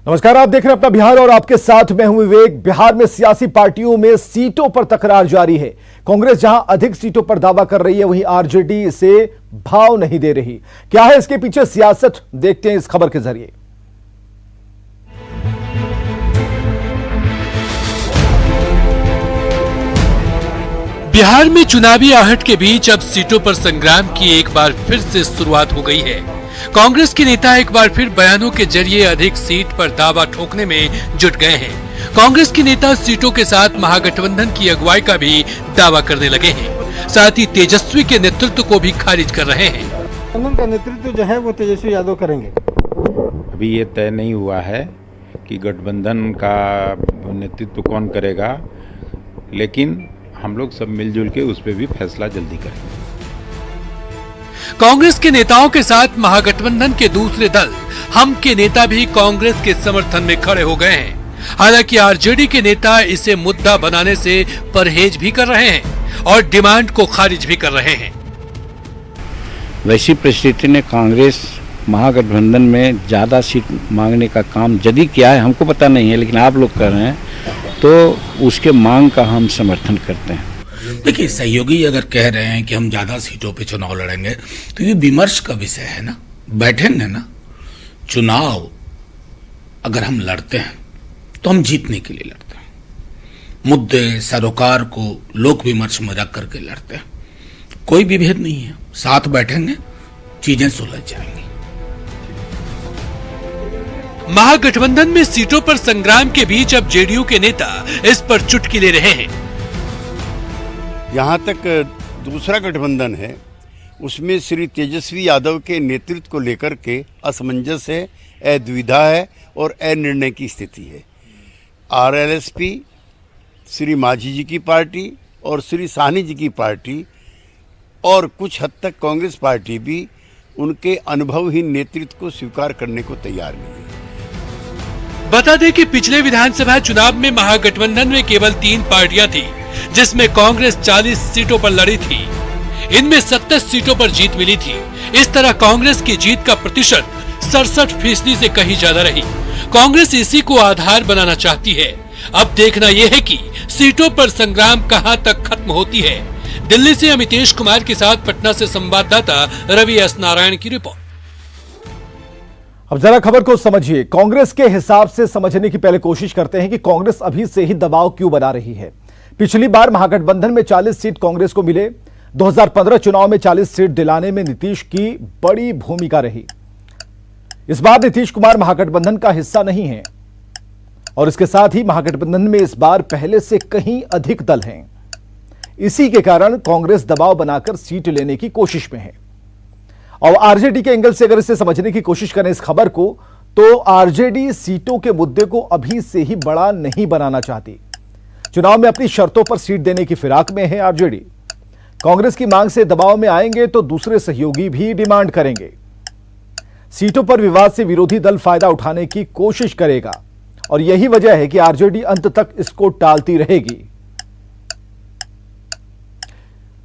नमस्कार, आप देख रहे हैं अपना बिहार और आपके साथ मैं हूं विवेक। बिहार में सियासी पार्टियों में सीटों पर तकरार जारी है। कांग्रेस जहां अधिक सीटों पर दावा कर रही है, वहीं आरजेडी इसे भाव नहीं दे रही। क्या है इसके पीछे सियासत, देखते हैं इस खबर के जरिए। बिहार में चुनावी आहट के बीच अब सीटों पर संग्राम की एक बार फिर से शुरुआत हो गई है। कांग्रेस के नेता एक बार फिर बयानों के जरिए अधिक सीट पर दावा ठोकने में जुट गए हैं। कांग्रेस के नेता सीटों के साथ महागठबंधन की अगुवाई का भी दावा करने लगे हैं। साथ ही तेजस्वी के नेतृत्व को भी खारिज कर रहे हैं। गठबंधन का नेतृत्व जो है वो तेजस्वी यादव करेंगे। अभी ये तय नहीं हुआ है कि गठबंधन का नेतृत्व कौन करेगा, लेकिन हम लोग सब मिलजुल के उस पर भी फैसला जल्दी करेंगे। कांग्रेस के नेताओं के साथ महागठबंधन के दूसरे दल हम के नेता भी कांग्रेस के समर्थन में खड़े हो गए हैं। हालांकि आरजेडी के नेता इसे मुद्दा बनाने से परहेज भी कर रहे हैं और डिमांड को खारिज भी कर रहे हैं। वैसी परिस्थिति ने कांग्रेस महागठबंधन में ज्यादा सीट मांगने का काम यदि किया है हमको पता नहीं है, लेकिन आप लोग कर रहे हैं तो उसके मांग का हम समर्थन करते हैं। देखिए, सहयोगी अगर कह रहे हैं कि हम ज्यादा सीटों पे चुनाव लड़ेंगे तो ये विमर्श का विषय है ना। बैठेंगे ना, चुनाव अगर हम लड़ते हैं तो हम जीतने के लिए लड़ते हैं। मुद्दे सरोकार को लोक विमर्श में रख करके लड़ते हैं। कोई विभेद नहीं है, साथ बैठेंगे, चीजें सुलझ जाएंगी। महागठबंधन में सीटों पर संग्राम के बीच अब जेडीयू के नेता इस पर चुटकी ले रहे हैं। जहाँ तक दूसरा गठबंधन है, उसमें श्री तेजस्वी यादव के नेतृत्व को लेकर के असमंजस है, दुविधा है और अनिर्णय की स्थिति है। आरएलएसपी, श्री मांझी जी की पार्टी और श्री साहनी जी की पार्टी और कुछ हद तक कांग्रेस पार्टी भी उनके अनुभवहीन नेतृत्व को स्वीकार करने को तैयार नहीं है। बता दें कि पिछले विधानसभा चुनाव में महागठबंधन में केवल 3 पार्टियां थी, जिसमें कांग्रेस 40 सीटों पर लड़ी थी। इनमें 27 सीटों पर जीत मिली थी। इस तरह कांग्रेस की जीत का प्रतिशत 67% से कहीं ज्यादा रही। कांग्रेस इसी को आधार बनाना चाहती है। अब देखना यह है कि सीटों पर संग्राम कहां तक खत्म होती है। दिल्ली से अमितेश कुमार के साथ पटना से संवाददाता रवि एस नारायण की रिपोर्ट। अब जरा खबर को समझिए। कांग्रेस के हिसाब से समझने की पहले कोशिश करते हैं कि कांग्रेस अभी से ही दबाव क्यों बना रही है। पिछली बार महागठबंधन में 40 सीट कांग्रेस को मिले। 2015 चुनाव में 40 सीट दिलाने में नीतीश की बड़ी भूमिका रही। इस बार नीतीश कुमार महागठबंधन का हिस्सा नहीं है और इसके साथ ही महागठबंधन में इस बार पहले से कहीं अधिक दल हैं। इसी के कारण कांग्रेस दबाव बनाकर सीट लेने की कोशिश में है। और आरजेडी के एंगल से अगर इसे समझने की कोशिश करें इस खबर को, तो आरजेडी सीटों के मुद्दे को अभी से ही बड़ा नहीं बनाना चाहती। चुनाव में अपनी शर्तों पर सीट देने की फिराक में है आरजेडी। कांग्रेस की मांग से दबाव में आएंगे तो दूसरे सहयोगी भी डिमांड करेंगे। सीटों पर विवाद से विरोधी दल फायदा उठाने की कोशिश करेगा और यही वजह है कि आरजेडी अंत तक इसको टालती रहेगी।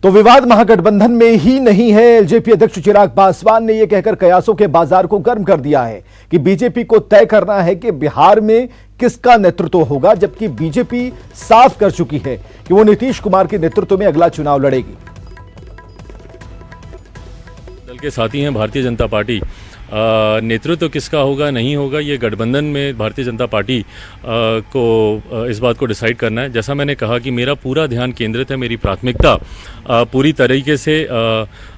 तो विवाद महागठबंधन में ही नहीं है। एलजेपी अध्यक्ष चिराग पासवान ने यह कहकर कयासों के बाजार को गर्म कर दिया है कि बीजेपी को तय करना है कि बिहार में किसका नेतृत्व होगा, जबकि बीजेपी साफ कर चुकी है कि वो नीतीश कुमार के नेतृत्व में अगला चुनाव लड़ेगी। दल के साथी हैं भारतीय जनता पार्टी। नेतृत्व किसका होगा नहीं होगा, ये गठबंधन में भारतीय जनता पार्टी को इस बात को डिसाइड करना है। जैसा मैंने कहा कि मेरा पूरा ध्यान केंद्रित है, मेरी प्राथमिकता पूरी तरीके से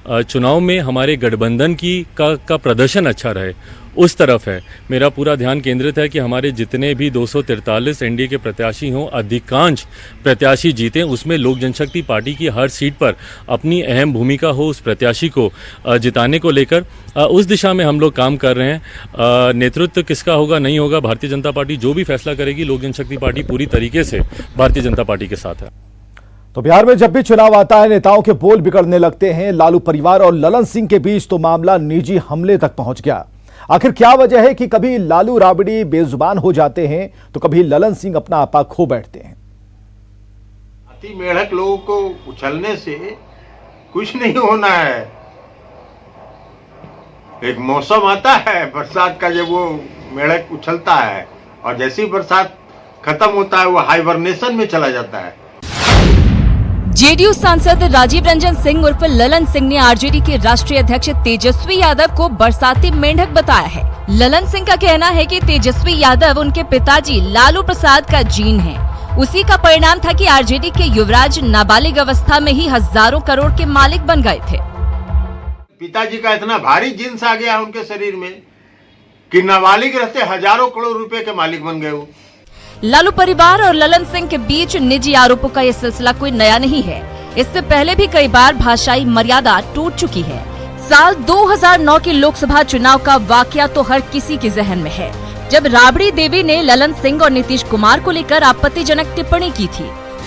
चुनाव में हमारे गठबंधन का प्रदर्शन अच्छा रहे, उस तरफ है। मेरा पूरा ध्यान केंद्रित है कि हमारे जितने भी 243 एनडीए के प्रत्याशी हों, अधिकांश प्रत्याशी जीतें। उसमें लोक जनशक्ति पार्टी की हर सीट पर अपनी अहम भूमिका हो उस प्रत्याशी को जिताने को लेकर। उस दिशा में हम लोग काम कर रहे हैं। नेतृत्व किसका होगा नहीं होगा, भारतीय जनता पार्टी जो भी फैसला करेगी, लोक जनशक्ति पार्टी पूरी तरीके से भारतीय जनता पार्टी के साथ है। तो बिहार में जब भी चुनाव आता है, नेताओं के बोल बिगड़ने लगते हैं। लालू परिवार और ललन सिंह के बीच तो मामला निजी हमले तक पहुंच गया। आखिर क्या वजह है कि कभी लालू राबड़ी बेजुबान हो जाते हैं तो कभी ललन सिंह अपना आपा खो बैठते हैं। अति मेढक लोगों को उछलने से कुछ नहीं होना है। एक मौसम आता है बरसात का, जब वो मेढक उछलता है और जैसे ही बरसात खत्म होता है वो हाइबरनेशन में चला जाता है। जेडीयू सांसद राजीव रंजन सिंह उर्फ ललन सिंह ने आरजेडी के राष्ट्रीय अध्यक्ष तेजस्वी यादव को बरसाती मेंढक बताया है। ललन सिंह का कहना है कि तेजस्वी यादव उनके पिताजी लालू प्रसाद का जीन है। उसी का परिणाम था कि आरजेडी के युवराज नाबालिग अवस्था में ही हजारों करोड़ के मालिक बन गए थे। पिताजी का इतना भारी जीन्स आ गया उनके शरीर में कि नाबालिग रहते हजारों करोड़ रुपए के मालिक बन गए वो। लालू परिवार और ललन सिंह के बीच निजी आरोपों का ये सिलसिला कोई नया नहीं है। इससे पहले भी कई बार भाषाई मर्यादा टूट चुकी है। साल 2009 के लोकसभा चुनाव का वाकया तो हर किसी के जहन में है, जब राबड़ी देवी ने ललन सिंह और नीतीश कुमार को लेकर आपत्तिजनक टिप्पणी की थी।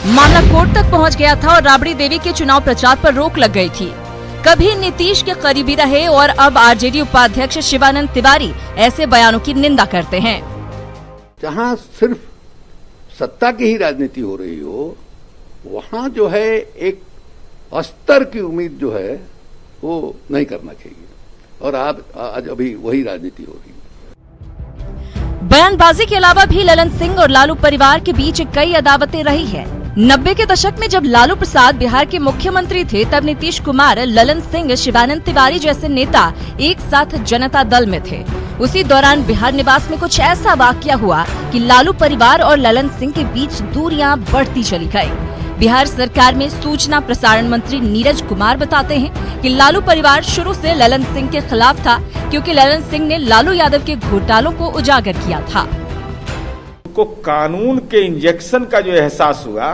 मामला कोर्ट तक पहुंच गया था और राबड़ी देवी के चुनाव प्रचार पर रोक लग गई थी। कभी नीतीश के करीबी रहे और अब आरजेडी उपाध्यक्ष शिवानंद तिवारी ऐसे बयानों की निंदा करते हैं। जहां सिर्फ सत्ता की ही राजनीति हो रही हो, वहां जो है एक अस्तर की उम्मीद जो है वो नहीं करना चाहिए, और आज अभी वही राजनीति हो रही है। बयानबाजी के अलावा भी ललन सिंह और लालू परिवार के बीच कई अदावतें रही है। 90 के दशक में जब लालू प्रसाद बिहार के मुख्यमंत्री थे, तब नीतीश कुमार, ललन सिंह, शिवानंद तिवारी जैसे नेता एक साथ जनता दल में थे। उसी दौरान बिहार निवास में कुछ ऐसा वाकया हुआ कि लालू परिवार और ललन सिंह के बीच दूरियां बढ़ती चली गई। बिहार सरकार में सूचना प्रसारण मंत्री नीरज कुमार बताते हैं कि लालू परिवार शुरू से ललन सिंह के खिलाफ था, क्योंकि ललन सिंह ने लालू यादव के घोटालों को उजागर किया था। को कानून के इंजेक्शन का जो एहसास हुआ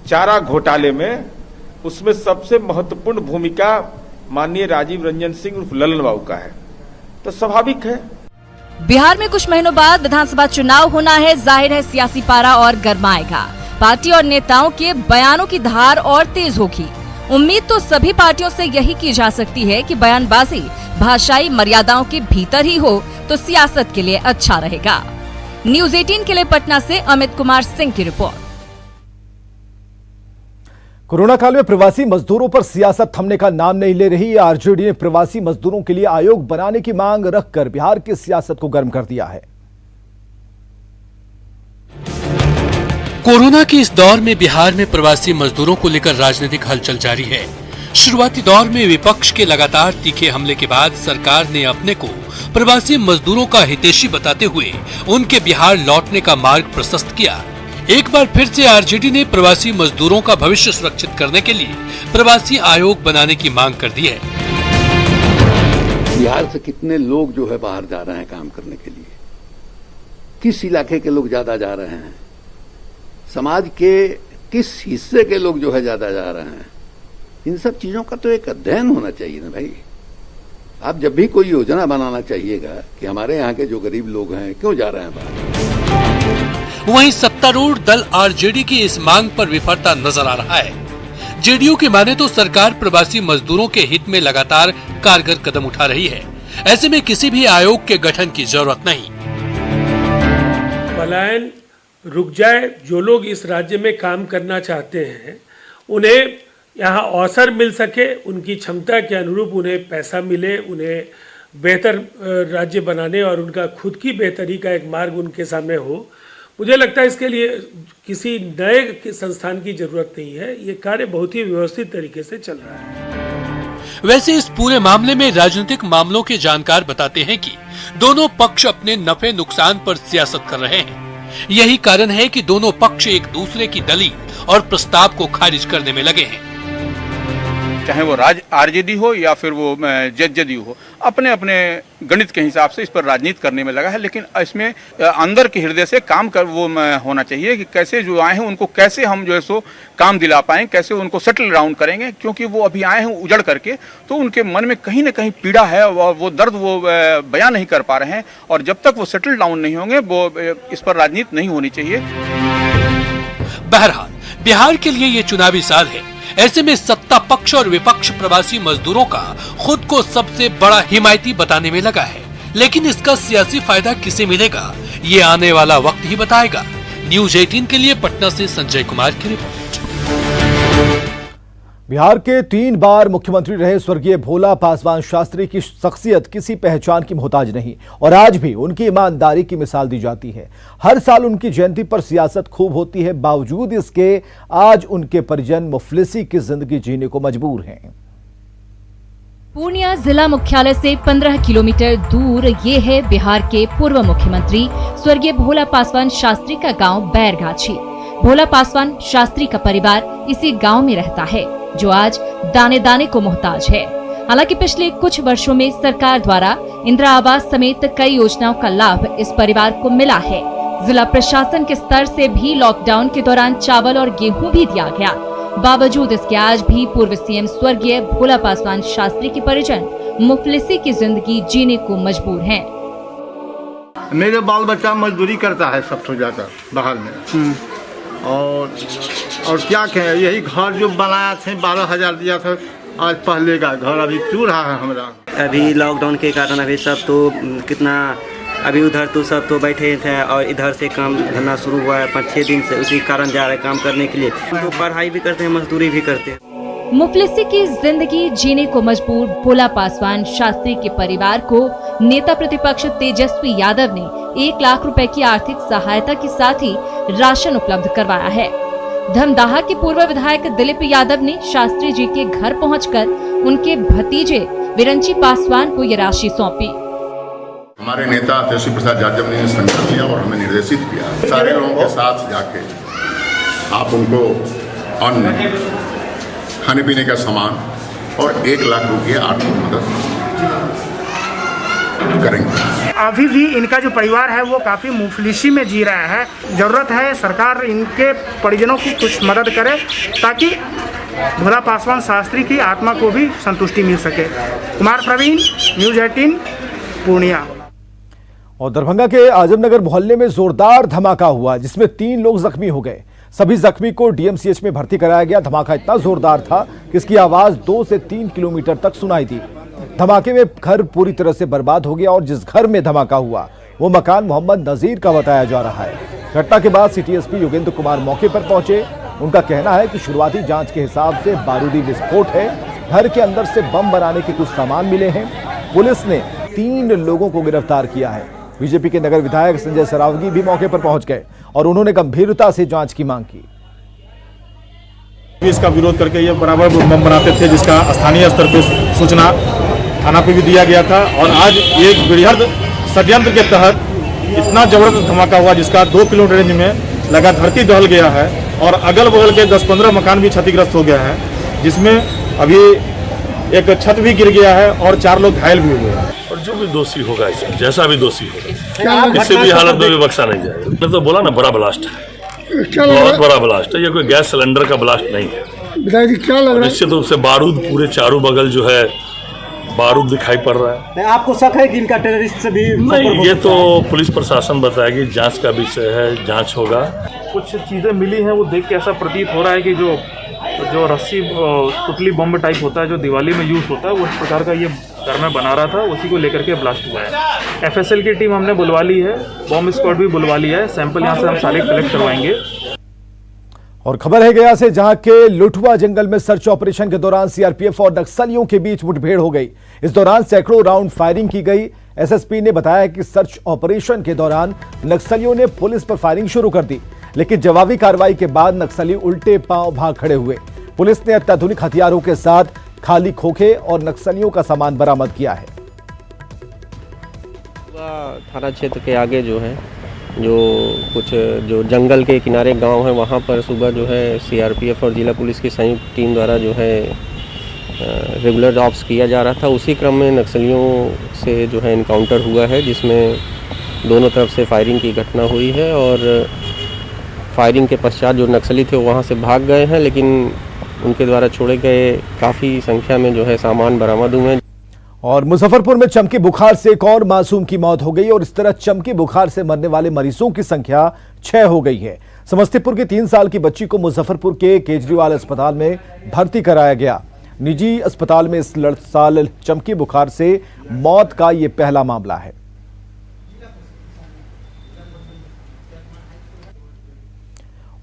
चारा घोटाले में, उसमें सबसे महत्वपूर्ण भूमिका माननीय राजीव रंजन सिंह उर्फ ललन बाबू का है, तो स्वाभाविक है। बिहार में कुछ महीनों बाद विधानसभा चुनाव होना है। जाहिर है सियासी पारा और गरमाएगा। पार्टी और नेताओं के बयानों की धार और तेज होगी। उम्मीद तो सभी पार्टियों से यही की जा सकती है कि बयानबाजी भाषाई मर्यादाओं के भीतर ही हो तो सियासत के लिए अच्छा रहेगा। न्यूज़ 18 के लिए पटना से अमित कुमार सिंह की रिपोर्ट। कोरोना काल में प्रवासी मजदूरों पर सियासत थमने का नाम नहीं ले रही। आरजेडी ने प्रवासी मजदूरों के लिए आयोग बनाने की मांग रखकर बिहार की सियासत को गर्म कर दिया है। कोरोना के इस दौर में बिहार में प्रवासी मजदूरों को लेकर राजनीतिक हलचल जारी है। शुरुआती दौर में विपक्ष के लगातार तीखे हमले के बाद सरकार ने अपने को प्रवासी मजदूरों का हितैषी बताते हुए उनके बिहार लौटने का मार्ग प्रशस्त किया। एक बार फिर से आरजेडी ने प्रवासी मजदूरों का भविष्य सुरक्षित करने के लिए प्रवासी आयोग बनाने की मांग कर दी है। बिहार से कितने लोग जो है बाहर जा रहे हैं काम करने के लिए, किस इलाके के लोग ज्यादा जा रहे हैं, समाज के किस हिस्से के लोग जो है ज्यादा जा रहे हैं, इन सब चीजों का तो एक अध्ययन होना चाहिए ना भाई। आप जब भी कोई योजना बनाना चाहिएगा कि हमारे यहाँ के जो गरीब लोग हैं क्यों जा रहे हैं बाहर। वहीं सत्तारूढ़ दल आरजेडी की इस मांग पर विफलता नजर आ रहा है। जेडीयू की माने तो सरकार प्रवासी मजदूरों के हित में लगातार कारगर कदम उठा रही है। ऐसे में किसी भी आयोग के गठन की जरूरत नहीं। पलायन रुक जाए। जो लोग इस राज्य में काम करना चाहते हैं उन्हें यहाँ अवसर मिल सके, उनकी क्षमता के अनुरूप उन्हें पैसा मिले, उन्हें बेहतर राज्य बनाने और उनका खुद की बेहतरी का एक मार्ग उनके सामने हो। मुझे लगता है इसके लिए किसी नए संस्थान की जरूरत नहीं है। ये कार्य बहुत ही व्यवस्थित तरीके से चल रहा है। वैसे इस पूरे मामले में राजनीतिक मामलों के जानकार बताते हैं कि दोनों पक्ष अपने नफे नुकसान पर सियासत कर रहे हैं। यही कारण है कि दोनों पक्ष एक दूसरे की दलील और प्रस्ताव को खारिज करने में लगे हैं। चाहे वो आरजेडी हो या फिर वो जेडीयू हो, अपने अपने गणित के हिसाब से इस पर राजनीति करने में लगा है। लेकिन इसमें अंदर के हृदय से काम कर वो होना चाहिए कि कैसे जो आए हैं उनको कैसे हम जो है सो काम दिला पाएं, कैसे उनको सेटल डाउन करेंगे। क्योंकि वो अभी आए हैं उजड़ करके, तो उनके मन में कहीं न कहीं पीड़ा है और वो दर्द वो बयान नहीं कर पा रहे हैं। और जब तक वो सेटल डाउन नहीं होंगे वो इस पर राजनीति नहीं होनी चाहिए। बहरहाल बिहार के लिए ये चुनावी साल है। ऐसे में सत्ता पक्ष और विपक्ष प्रवासी मजदूरों का खुद को सबसे बड़ा हिमायती बताने में लगा है। लेकिन इसका सियासी फायदा किसे मिलेगा, ये आने वाला वक्त ही बताएगा। न्यूज़ 18 के लिए पटना से संजय कुमार की रिपोर्ट। बिहार के 3 बार मुख्यमंत्री रहे स्वर्गीय भोला पासवान शास्त्री की शख्सियत किसी पहचान की मोहताज नहीं और आज भी उनकी ईमानदारी की मिसाल दी जाती है। हर साल उनकी जयंती पर सियासत खूब होती है। बावजूद इसके आज उनके परिजन मुफलिसी की जिंदगी जीने को मजबूर हैं। पूर्णिया जिला मुख्यालय से 15 किलोमीटर दूर ये है बिहार के पूर्व मुख्यमंत्री स्वर्गीय भोला पासवान शास्त्री का गांव बैरगाछी। भोला पासवान शास्त्री का परिवार इसी गांव में रहता है जो आज दाने दाने को मोहताज है। हालांकि पिछले कुछ वर्षों में सरकार द्वारा इंदिरा आवास समेत कई योजनाओं का लाभ इस परिवार को मिला है। जिला प्रशासन के स्तर से भी लॉकडाउन के दौरान चावल और गेहूं भी दिया गया। बावजूद इसके आज भी पूर्व सीएम स्वर्गीय भोला पासवान शास्त्री के परिजन मुफलिसी की जिंदगी जीने को मजबूर हैं। मेरे बाल बच्चा मजदूरी करता है सबसे ज्यादा बाहर में और क्या कहें, यही घर जो बनाया थे 12,000 दिया था, आज पहले का घर अभी चूर रहा है हमारा। अभी लॉकडाउन के कारण अभी सब तो कितना अभी उधर तो सब तो बैठे थे और इधर से काम धंधा शुरू हुआ है 5-6 दिन से, उसी कारण जा रहे काम करने के लिए। तो पढ़ाई भी करते हैं, मजदूरी भी करते हैं। मुफलिसी की जिंदगी जीने को मजबूर भोला पासवान शास्त्री के परिवार को नेता प्रतिपक्ष तेजस्वी यादव ने 1 लाख रुपए की आर्थिक सहायता के साथ ही राशन उपलब्ध करवाया है। धमदाहा के पूर्व विधायक दिलीप यादव ने शास्त्री जी के घर पहुंचकर उनके भतीजे विरंची पासवान को ये राशि सौंपी। हमारे नेता तेजस्वी प्रसाद यादव ने संकल्प लिया और हमें निर्देशित किया सारे लोगों के साथ जाके आप उनको अन्न, खाने पीने का सामान और 1 लाख रुपये आर्थिक मदद करेंगे। अभी भी इनका जो परिवार है वो काफ़ी मुफलिसी में जी रहा है। ज़रूरत है सरकार इनके परिजनों की कुछ मदद करे ताकि भोला पासवान शास्त्री की आत्मा को भी संतुष्टि मिल सके। कुमार प्रवीण, न्यूज़ 18 पूर्णिया। और दरभंगा के आजमनगर मोहल्ले में जोरदार धमाका हुआ जिसमें 3 लोग जख्मी हो गए। सभी जख्मी को डीएमसीएच में भर्ती कराया गया। धमाका इतना जोरदार था कि इसकी आवाज 2 से 3 किलोमीटर तक सुनाई दी। धमाके में घर पूरी तरह से बर्बाद हो गया और जिस घर में धमाका हुआ वो मकान मोहम्मद नजीर का बताया जा रहा है। घटना के बाद सिटी एसपी योगेंद्र कुमार मौके पर पहुंचे। उनका कहना है कि शुरुआती जांच के हिसाब से बारूदी विस्फोट है। घर के अंदर से बम बनाने के कुछ सामान मिले हैं। पुलिस ने 3 लोगों को गिरफ्तार किया है। बीजेपी के नगर विधायक संजय सरावगी भी मौके पर पहुंच गए और उन्होंने गंभीरता से जांच की मांग की। इसका विरोध करके ये बराबर बम बनाते थे जिसका स्थानीय स्तर पर सूचना थाना पे भी दिया गया था और आज एक बृहद षड्यंत्र के तहत इतना जबरदस्त धमाका हुआ जिसका 2 किलोमीटर रेंज में लगा धरती दहल गया है और अगल बगल के 10-15 मकान भी क्षतिग्रस्त हो गया है, जिसमें अभी एक छत भी गिर गया है और 4 लोग घायल भी हुए हैं। और जो भी दोषी होगा इसमें, जैसा भी दोषी होगा, किसी भी हालत में भी बख्शा नहीं जाएगा। मैं तो बोला ना, बड़ा ब्लास्ट है, बहुत बड़ा ब्लास्ट है। ये कोई गैस सिलेंडर का ब्लास्ट नहीं है। निश्चित रूप से बारूद पूरे चारों बगल जो है बारूद दिखाई पड़ रहा है। आपको शक है कि इनका टेररिस्ट से भी? नहीं, ये तो पुलिस प्रशासन बताएगी, जांच का विषय है, जांच होगा। कुछ चीज़ें मिली हैं वो देख के ऐसा प्रतीत हो रहा है कि जो रस्सी पुतली बम टाइप होता है जो दिवाली में यूज़ होता है, उस प्रकार का ये घर में बना रहा था, उसी को लेकर के ब्लास्ट हुआ है। एफएसएल की टीम हमने बुलवा ली है, बॉम्ब स्क्वाड भी बुलवा लिया है। सैंपल यहाँ से हम सारे कलेक्ट करवाएंगे। और खबर है गया से, जहां के लुठवा जंगल में सर्च ऑपरेशन के दौरान सीआरपीएफ और नक्सलियों के बीच मुठभेड़ हो गई। इस दौरान सैकड़ों राउंड फायरिंग की गई। एसएसपी ने बताया कि सर्च ऑपरेशन के दौरान नक्सलियों ने पुलिस पर फायरिंग शुरू कर दी, लेकिन जवाबी कार्रवाई के बाद नक्सली उल्टे पांव भाग खड़े हुए। पुलिस ने अत्याधुनिक हथियारों के साथ खाली खोखे और नक्सलियों का सामान बरामद किया है। थाना क्षेत्र के आगे जो है, जो जंगल के किनारे गांव है, वहां पर सुबह जो है सीआरपीएफ और जिला पुलिस की संयुक्त टीम द्वारा जो है रेगुलर ऑप्स किया जा रहा था। उसी क्रम में नक्सलियों से जो है इनकाउंटर हुआ है, जिसमें दोनों तरफ से फायरिंग की घटना हुई है और फायरिंग के पश्चात जो नक्सली थे वो वहाँ से भाग गए हैं, लेकिन उनके द्वारा छोड़े गए काफ़ी संख्या में जो है सामान बरामद हुए हैं। और मुजफ्फरपुर में चमकी बुखार से एक और मासूम की मौत हो गई और इस तरह चमकी बुखार से मरने वाले मरीजों की संख्या 6 हो गई है। समस्तीपुर की 3 साल की बच्ची को मुजफ्फरपुर के केजरीवाल अस्पताल में भर्ती कराया गया। निजी अस्पताल में इस साल चमकी बुखार से मौत का यह पहला मामला है।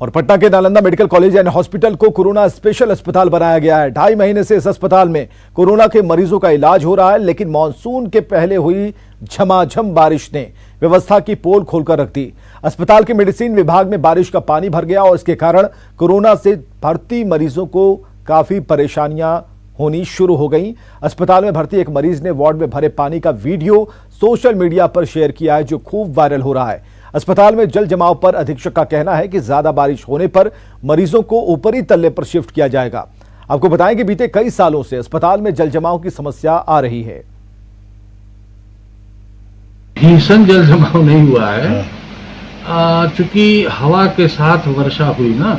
और पटना के Nalanda medical college and hospital को कोरोना स्पेशल अस्पताल बनाया गया है। 2.5 महीने से इस अस्पताल में कोरोना के मरीजों का इलाज हो रहा है, लेकिन मानसून के पहले हुई झमाझम बारिश ने व्यवस्था की पोल खोलकर रख दी। अस्पताल के मेडिसिन विभाग में बारिश का पानी भर गया और इसके कारण कोरोना से भर्ती मरीजों को काफी परेशानियां होनी शुरू हो गई। अस्पताल में भर्ती एक मरीज ने वार्ड में भरे पानी का वीडियो सोशल मीडिया पर शेयर किया है, जो खूब वायरल हो रहा है। अस्पताल में जल जमाव पर अधीक्षक का कहना है कि ज्यादा बारिश होने पर मरीजों को ऊपरी तल्ले पर शिफ्ट किया जाएगा। आपको बताएं कि बीते कई सालों से अस्पताल में जल जमाव की समस्या आ रही है। भीषण जल जमाव नहीं हुआ है, चूंकि हवा के साथ वर्षा हुई ना,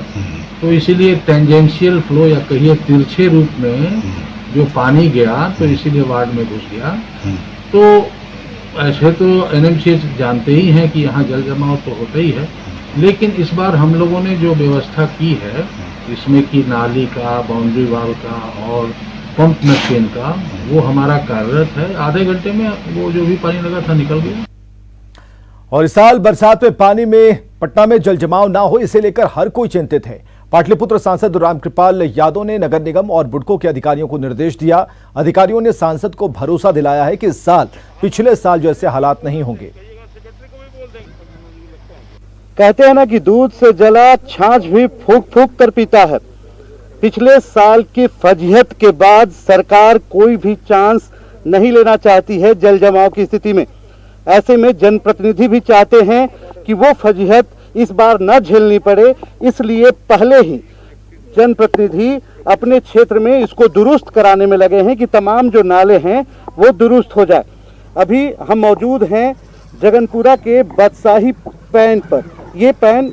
तो इसीलिए टेंजेंशियल फ्लो या कहिए तिरछे रूप में जो पानी गया तो इसीलिए वार्ड में घुस गया। तो ऐसे तो एनएमसीएच जानते ही हैं कि यहाँ जल जमाव तो होता ही है, लेकिन इस बार हम लोगों ने जो व्यवस्था की है इसमें कि नाली का, बाउंड्री वाल का और पंप मशीन का, वो हमारा कार्यरत है। आधे घंटे में वो जो भी पानी लगा था निकल गया। और इस साल बरसात में पानी में पटना में जल जमाव ना हो, इसे लेकर हर कोई चिंतित है। पाटलिपुत्र सांसद रामकृपाल यादव ने नगर निगम और बुडको के अधिकारियों को निर्देश दिया। अधिकारियों ने सांसद को भरोसा दिलाया है कि इस साल पिछले साल जैसे हालात नहीं होंगे। कहते हैं ना कि दूध से जला छाछ भी फूंक फूंक कर पीता है। पिछले साल की फजीहत के बाद सरकार कोई भी चांस नहीं लेना चाहती है जल जमाव की स्थिति में। ऐसे में जनप्रतिनिधि भी चाहते हैं कि वो फजीहत इस बार न झेलनी पड़े, इसलिए पहले ही जनप्रतिनिधि अपने क्षेत्र में इसको दुरुस्त कराने में लगे हैं कि तमाम जो नाले हैं वो दुरुस्त हो जाए। अभी हम मौजूद हैं जगनपुरा के बादशाही पैन पर। ये पैन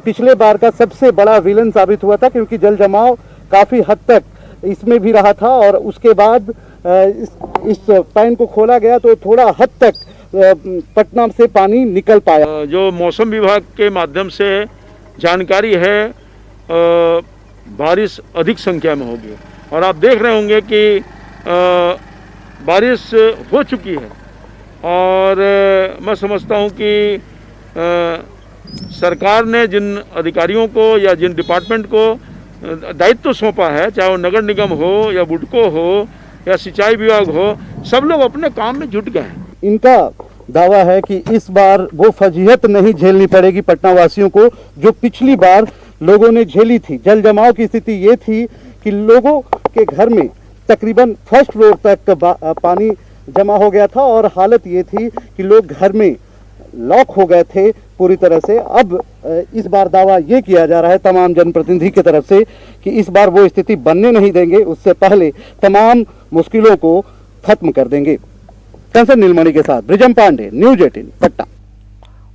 पिछले बार का सबसे बड़ा विलन साबित हुआ था, क्योंकि जल जमाव काफ़ी हद तक इसमें भी रहा था और उसके बाद इस पैन को खोला गया तो थोड़ा हद तक पटना से पानी निकल पाया। जो मौसम विभाग के माध्यम से जानकारी है, बारिश अधिक संख्या में होगी और आप देख रहे होंगे कि बारिश हो चुकी है। और मैं समझता हूं कि सरकार ने जिन अधिकारियों को या जिन डिपार्टमेंट को दायित्व सौंपा है, चाहे वो नगर निगम हो या बुडको हो या सिंचाई विभाग हो, सब लोग अपने काम में जुट गए हैं। इनका दावा है कि इस बार वो फजीहत नहीं झेलनी पड़ेगी पटना वासियों को जो पिछली बार लोगों ने झेली थी। जल जमाव की स्थिति ये थी कि लोगों के घर में तकरीबन फर्स्ट फ्लोर तक पानी जमा हो गया था और हालत ये थी कि लोग घर में लॉक हो गए थे पूरी तरह से। अब इस बार दावा ये किया जा रहा है तमाम जनप्रतिनिधि की तरफ से कि इस बार वो स्थिति बनने नहीं देंगे, उससे पहले तमाम मुश्किलों को खत्म कर देंगे। कंसर नीलमणि के साथ ब्रिजम पांडे, न्यूज 18 पटना।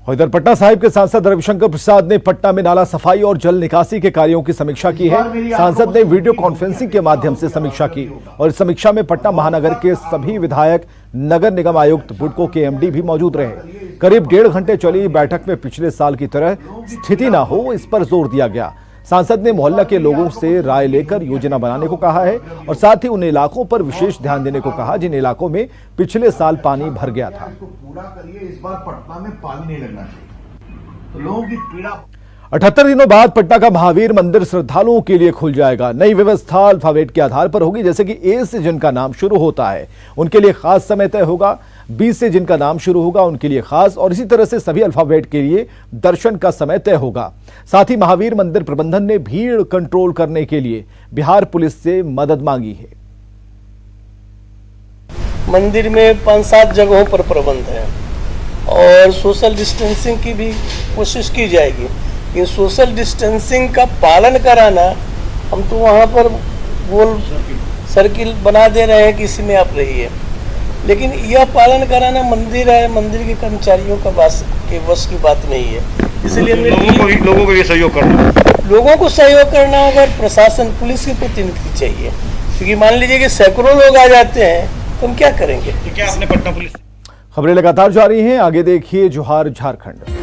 और इधर पटना साहिब के सांसद रविशंकर प्रसाद ने पटना में नाला सफाई और जल निकासी के कार्यों की समीक्षा की है। सांसद ने वीडियो कॉन्फ्रेंसिंग के माध्यम से समीक्षा की और इस समीक्षा में पटना महानगर के सभी विधायक, नगर निगम आयुक्त, बुडको के एमडी भी मौजूद रहे। करीब 1.5 घंटे चली बैठक में पिछले साल की तरह स्थिति ना हो, इस पर जोर दिया गया। सांसद ने मोहल्ला के लोगों से राय लेकर योजना बनाने को कहा है और साथ ही उन इलाकों पर विशेष ध्यान देने को कहा जिन इलाकों में पिछले साल पानी भर गया था। पूरा करिए, इस बार पटना में पानी नहीं लगना चाहिए, तो लोगों की पीड़ा। 78 दिनों बाद पटना का महावीर मंदिर श्रद्धालुओं के लिए खुल जाएगा। नई व्यवस्था अल्फाबेट के आधार पर होगी, जैसे कि ए से जिनका नाम शुरू होता है उनके लिए खास समय तय होगा, बी से जिनका नाम शुरू होगा उनके लिए खास, और इसी तरह से सभी अल्फाबेट के लिए दर्शन का समय तय होगा। साथ ही महावीर मंदिर प्रबंधन ने भीड़ कंट्रोल करने के लिए बिहार पुलिस से मदद मांगी है। मंदिर में 5-7 जगहों पर प्रबंध है और सोशल डिस्टेंसिंग की भी कोशिश की जाएगी। इन सोशल डिस्टेंसिंग का पालन कराना, हम तो वहाँ पर गोल सर्किल बना दे रहे हैं कि इसी में आप रहिए, लेकिन यह पालन कराना मंदिर है, मंदिर के कर्मचारियों का बस की बात नहीं है। इसलिए लोगों को भी सहयोग करना, लोगों को सहयोग करना होगा और प्रशासन, पुलिस की प्रतिनिधि चाहिए, क्योंकि मान लीजिए कि सैकड़ों लोग आ जाते हैं तो हम क्या करेंगे। क्या आपने पटना पुलिस। खबरें लगातार जारी हैं, आगे देखिए जोहार झारखंड।